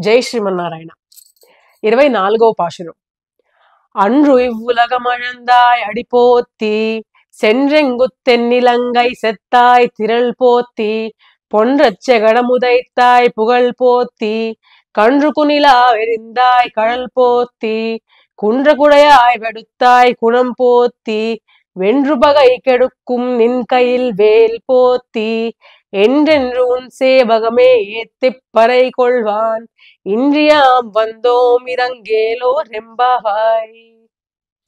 జై శ్రీమన్నారాయణ. 24వ పాశురం. அன்று இவ்வுலகமழந்தாய் அடிபோத்தி சென்றெங்குத்தென்னிலங்கை செத்தாய் திரள் போத்தி பொன்றச் செகடமுதைத்தாய் புகழ் போத்தி கன்று குனிலா வெறிந்தாய் கழல் போத்தி குன்ற குடையாய் வெடுத்தாய் குணம் போத்தி வென்று பகை கெடுக்கும் நின் கையில் வேல் போத்தி என்றென்று உன் சேவகமே ஏத்திப் பறை கொள்வான் இன்றியாம் வந்தோம் இறங்கேலோ రెంబావాయ్.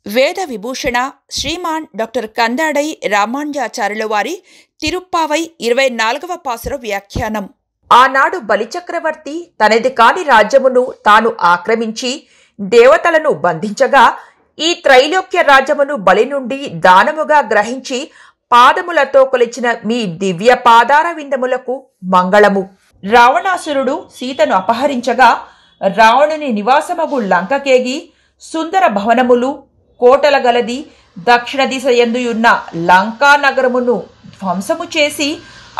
వేద విభూషణ శ్రీమాన్ డాక్టర్ కందాడై రామానుజాచార్యుల వారి తిరుప్పావై 24వ పాసుర వ్యాఖ్యానం. ఆనాడు బలిచక్రవర్తి తనది కాని రాజ్యమును తాను ఆక్రమించి దేవతలను బంధించగా ఈ త్రైలోక్య రాజ్యమును బలి నుండి దానముగా గ్రహించి పాదములతో కొలిచిన మీ దివ్య పాదార విందములకు మంగళము. రావణాసురుడు సీతను అపహరించగా రావణుని నివాసమగు లంకకేగి సుందర భవనములు కోటల గలది దక్షిణ దిశ యందుయున్న లంకా నగరమును ధ్వంసము చేసి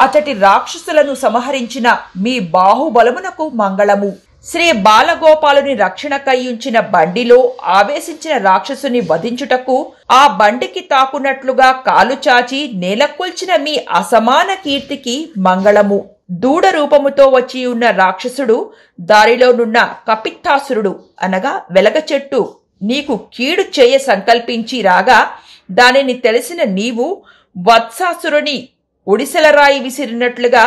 అతటి రాక్షసులను సంహరించిన మీ బాహుబలమునకు మంగళము. శ్రీ బాలగోపాలుని రక్షణకై ఉంచిన బండిలో ఆవేశించిన రాక్షసుని వధించుటకు ఆ బండికి తాకున్నట్లుగా కాలు చాచి నేలకొల్చిన మీ అసమాన కీర్తికి మంగళము. దూడ రూపముతో వచ్చి ఉన్న రాక్షసుడు దారిలోనున్న కపిత్తాసురుడు అనగా వెలగ చెట్టు నీకు కీడు చేయ సంకల్పించి రాగా దానిని తెలిసిన నీవు వత్సాసురుని ఒడిసెలరాయి విసిరినట్లుగా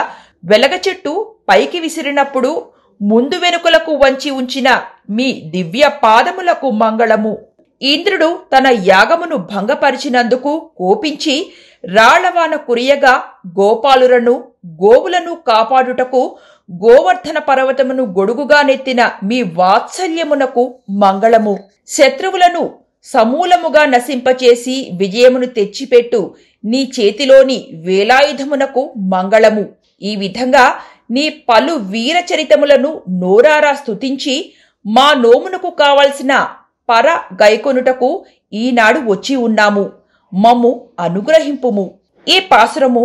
వెలగ చెట్టు పైకి విసిరినప్పుడు ముందు వెనుకలకు వంచి ఉంచిన మీ దివ్య పాదములకు మంగళము. ఇంద్రుడు తన యాగమును భంగపరిచినందుకు కోపించి రాళ్లవాన కురియగా గోపాలులను గోవులను కాపాడుటకు గోవర్ధన పర్వతమును గొడుగుగా నెత్తిన మీ వాత్సల్యమునకు మంగళము. శత్రువులను సమూలముగా నశింపచేసి విజయమును తెచ్చిపెట్టు నీ చేతిలోని వేలాయుధమునకు మంగళము. ఈ విధంగా నీ పలు వీరచరితములను నోరారా స్తుతించి మా నోమునకు కావలసిన పర గైకొనుటకు ఈనాడు వచ్చి ఉన్నాము. మమ్ము అనుగ్రహింపుము. ఈ పాసురము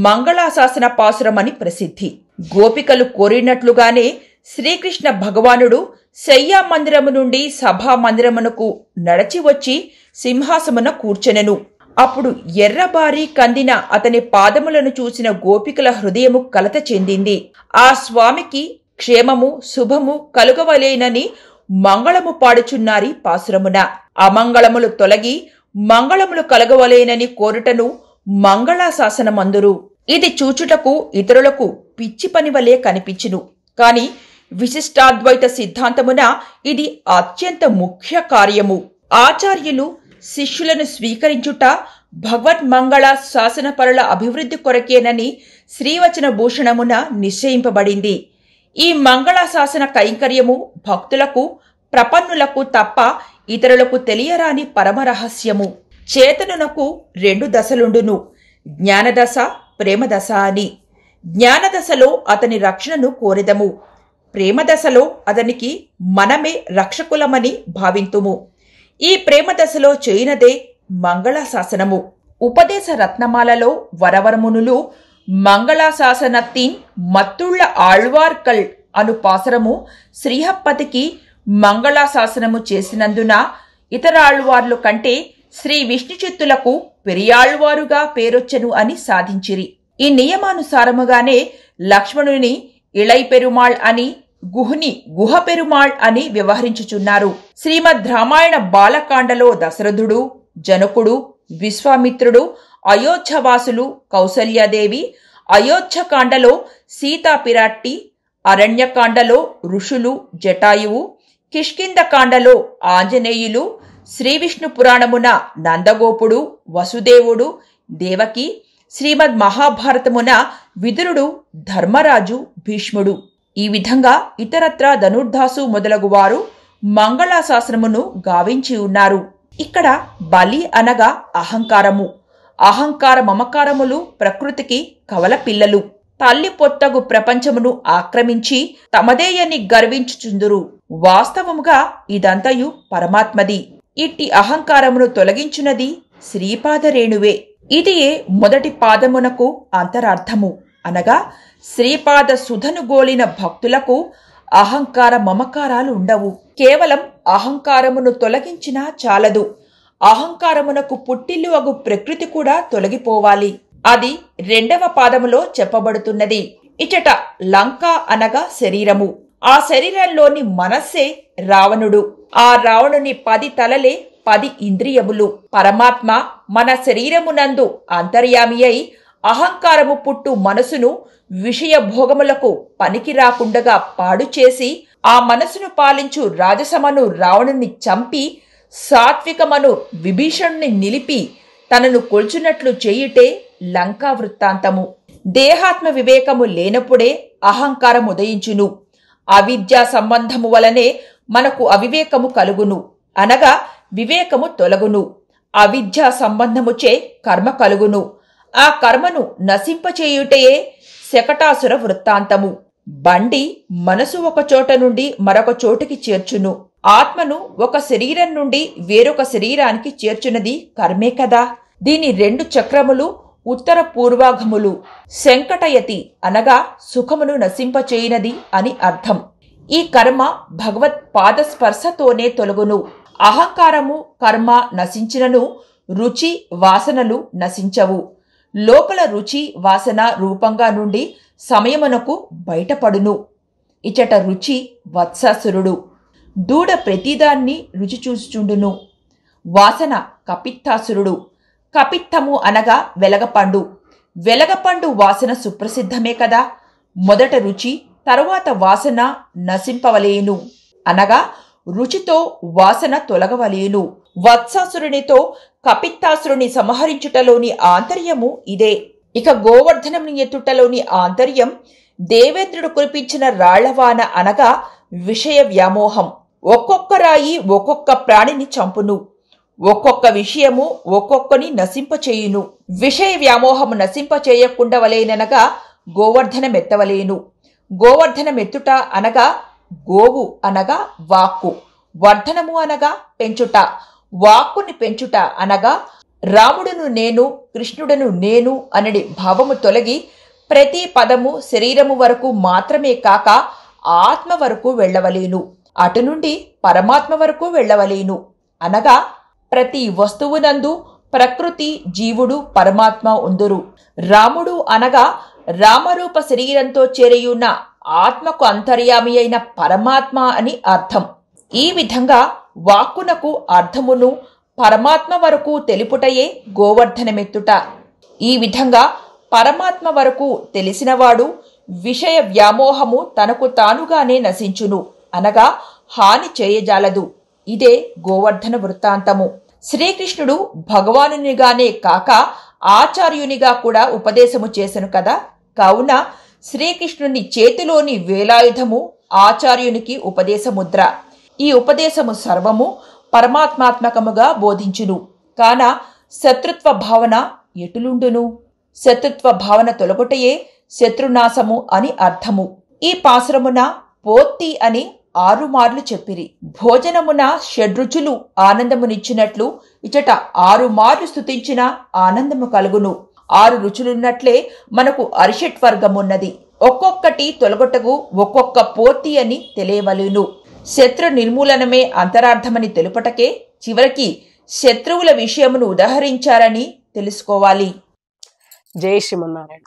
మంగళాశాసన పాసురమని ప్రసిద్ధి. గోపికలు కోరినట్లుగానే శ్రీకృష్ణ భగవానుడు శయ్యా మందిరము నుండి సభా మందిరమునకు నడచి వచ్చి సింహాసమున కూర్చెనెను. అప్పుడు ఎర్రబారి కందిన అతని పాదములను చూసిన గోపికల హృదయము కలత చెందింది. ఆ స్వామికి క్షేమము శుభము కలుగవలేనని మంగళము పాడుచున్నారి పాసురమున. అమంగళములు తొలగి మంగళములు కలగవలేనని కోరుటను మంగళాశాసనమందురు. ఇది చూచుటకు ఇతరులకు పిచ్చి పని వలె కనిపించును. కాని విశిష్టాద్వైత సిద్ధాంతమున ఇది అత్యంత ముఖ్య కార్యము. ఆచార్యులు శిష్యులను స్వీకరించుట భగవద్మంగళ శాసనపరుల అభివృద్ధి కొరకేనని శ్రీవచన భూషణమున నిశ్చయింపబడింది. ఈ మంగళ శాసన కైంకర్యము భక్తులకు ప్రపన్నులకు తప్ప ఇతరులకు తెలియరాని పరమరహస్యము. చేతనునకు 2 దశలుండును, జ్ఞానదశ ప్రేమదశ అని. జ్ఞానదశలో అతని రక్షణను కోరెదము, ప్రేమదశలో అతనికి మనమే రక్షకులమని భావింతుము. ఈ ప్రేమదశలో చేయినదే మంగళాశాసనము. ఉపదేశ రత్నమాలలో వరవరమునులు మంగళాశాసనత్తిన్ మత్తుళ్ళ ఆళ్వార్కల్ అను పాసరము శ్రీహప్పతికి మంగళాశాసనము చేసినందున ఇతర ఆళ్వార్లు కంటే శ్రీ విష్ణుచిత్తులకు పెరియాళ్వారుగా పేరొచ్చెను అని సాధించిరి. ఈ నియమానుసారముగానే లక్ష్మణుని ఇళై పెరుమాళ్ అని, గుహుని గుహ పెరుమాళ్ అని వ్యవహరించుచున్నారు. శ్రీమద్ రామాయణ బాలకాండలో దశరథుడు, జనకుడు, విశ్వామిత్రుడు, అయోధ్యవాసులు కౌసల్యాదేవి, అయోధ్యకాండలో సీతాపిరాట్టి, అరణ్యకాండలో ఋషులు జటాయువు, కిష్కింధకాండలో ఆంజనేయులు, శ్రీవిష్ణు పురాణమున నందగోపుడు, వసుదేవుడు, దేవకి, శ్రీమద్ మహాభారతమున విదురుడు, ధర్మరాజు, భీష్ముడు. ఈ విధంగా ఇతరత్రా ధనుర్ధాసు మొదలగువారు మంగళాశాసనమును గావించి ఉన్నారు. ఇక్కడ బలి అనగా అహంకారము. అహంకార మమకారములు ప్రకృతికి కవల పిల్లలు. తల్లి పొత్తగు ప్రపంచమును ఆక్రమించి తమదేయని గర్వించుచుందురు. వాస్తవముగా ఇదంతయు పరమాత్మది. ఇట్టి అహంకారమును తొలగించున్నది శ్రీపాదరేణువే. ఇదియే మొదటి పాదమునకు అంతరార్థము. అనగా శ్రీపాద సుధను గోలిన భక్తులకు అహంకార మమకారాలు ఉండవు. కేవలం అహంకారమును తొలగించినా చాలదు. అహంకారమునకు పుట్టిల్లు అగు ప్రకృతి కూడా తొలగిపోవాలి. అది 2వ పాదములో చెప్పబడుతున్నది. ఇచట లంక అనగా శరీరము. ఆ శరీరంలోని మనస్సే రావణుడు. ఆ రావణుని 10 తలలే 10 ఇంద్రియములు. పరమాత్మ మన శరీరమునందు అంతర్యామి అయి అహంకారము పుట్టు మనసును విషయ భోగములకు పనికి రాకుండగా పాడు చేసి ఆ మనసును పాలించు రాజసమను రావణుని చంపి సాత్వికమను విభీషణుని నిలిపి తనను కొల్చునట్లు చేయుటే లంకా వృత్తాంతము. దేహాత్మ వివేకము లేనప్పుడే అహంకారం ఉదయించును. అవిద్యా సంబంధము వలనే మనకు అవివేకము కలుగును, అనగా వివేకము తొలగును. అవిద్యా సంబంధముచే కర్మ కలుగును. ఆ కర్మను నశింపచేయుటయే శకటాసుర వృత్తాంతము. బండి మనసు ఒక చోట నుండి మరొక చోటికి చేర్చును. ఆత్మను ఒక శరీరం నుండి వేరొక శరీరానికి చేర్చున్నది కర్మే కదా. దీని 2 చక్రములు ఉత్తర పూర్వాఘములు. శంకటయతి అనగా సుఖమును నశింపచేయునది అని అర్థం. ఈ కర్మ భగవత్ పాదస్పర్శతోనే తొలగును. అహంకారము కర్మ నశించినను రుచి వాసనలు నశించవు. లోపల రుచి వాసన రూపంగా నుండి సమయమునకు బయటపడును. ఇచట రుచి వత్సాసురుడు. దూడ ప్రతిదాన్ని రుచి చూచుచుండును. వాసన కపిత్తాసురుడు. కపిత్తము అనగా వెలగపండు. వెలగపండు వాసన సుప్రసిద్ధమే కదా. మొదట రుచి తరువాత వాసన నశింపవలేను, అనగా రుచితో వాసన తొలగవలేను. వత్సాసురునితో కపిత్తాసురుని సంహరించుటలోని ఆంతర్యము ఇదే. ఇక గోవర్ధనముని ఎత్తుటలోని ఆంతర్యం దేవేంద్రుడు కురిపించిన రాళ్లవాన, అనగా విషయ వ్యామోహం. ఒక్కొక్క రాయి ఒక్కొక్క ప్రాణిని చంపును. ఒక్కొక్క విషయము ఒక్కొక్కని నశింపచేయును. విషయ వ్యామోహము నశింపచేయకుండా వలేననగా గోవర్ధనమెత్తవలేను. గోవర్ధనమెత్తుట అనగా గోవు అనగా వాక్కు, వర్ధనము అనగా పెంచుట. వాక్కుని పెంచుట అనగా రాముడును నేను, కృష్ణుడను నేను అనడి భావము తొలగి ప్రతి పదము శరీరము వరకు మాత్రమే కాక ఆత్మ వరకు వెళ్ళవలేను. అటు నుండి పరమాత్మ వరకు వెళ్ళవలేను, అనగా ప్రతి వస్తువునందు ప్రకృతి, జీవుడు, పరమాత్మ ఉందురు. రాముడు అనగా రామరూప శరీరంతో చేరియున్న ఆత్మకు అంతర్యామి అయిన పరమాత్మ అని అర్థం. ఈ విధంగా వాక్కునకు అర్థమును పరమాత్మ వరకు తెలుపుటయే గోవర్ధనమెత్తుట. ఈ విధంగా పరమాత్మ వరకు తెలిసినవాడు విషయ వ్యామోహము తనకు తానుగానే నశించును, అనగా హాని చేయజాలదు. ఇదే గోవర్ధన వృత్తాంతము. శ్రీకృష్ణుడు భగవానునిగానే కాక ఆచార్యునిగా కూడా ఉపదేశము చేసెను కదా. కావున శ్రీకృష్ణుని చేతిలోని వేలాయుధము ఆచార్యునికి ఉపదేశముద్ర. ఈ ఉపదేశము సర్వము పరమాత్మాత్మకముగా బోధించును. కాన శత్రుత్వ భావన ఎటులుండును? శత్రుత్వ భావన తొలగుటయే శత్రునాశము అని అర్థము. ఈ పాసురమున పోత్తి అని 6 మార్లు చెప్పిరి. భోజనమున షడ్రుచులు ఆనందమునిచ్చినట్లు ఇచట 6 మార్లు స్తుతించిన ఆనందము కలుగును. 6 రుచులున్నట్లే మనకు అరిషట్వర్గమున్నది. ఒక్కొక్కటి తొలగొట్టకు ఒక్కొక్క పోతి అని తెలియవలెను. శత్రు నిర్మూలనమే అంతరార్థమని తెలుపటకే చివరికి శత్రువుల విషయమును ఉదహరించారని తెలుసుకోవాలి. జై శ్రీమన్నారాయణ.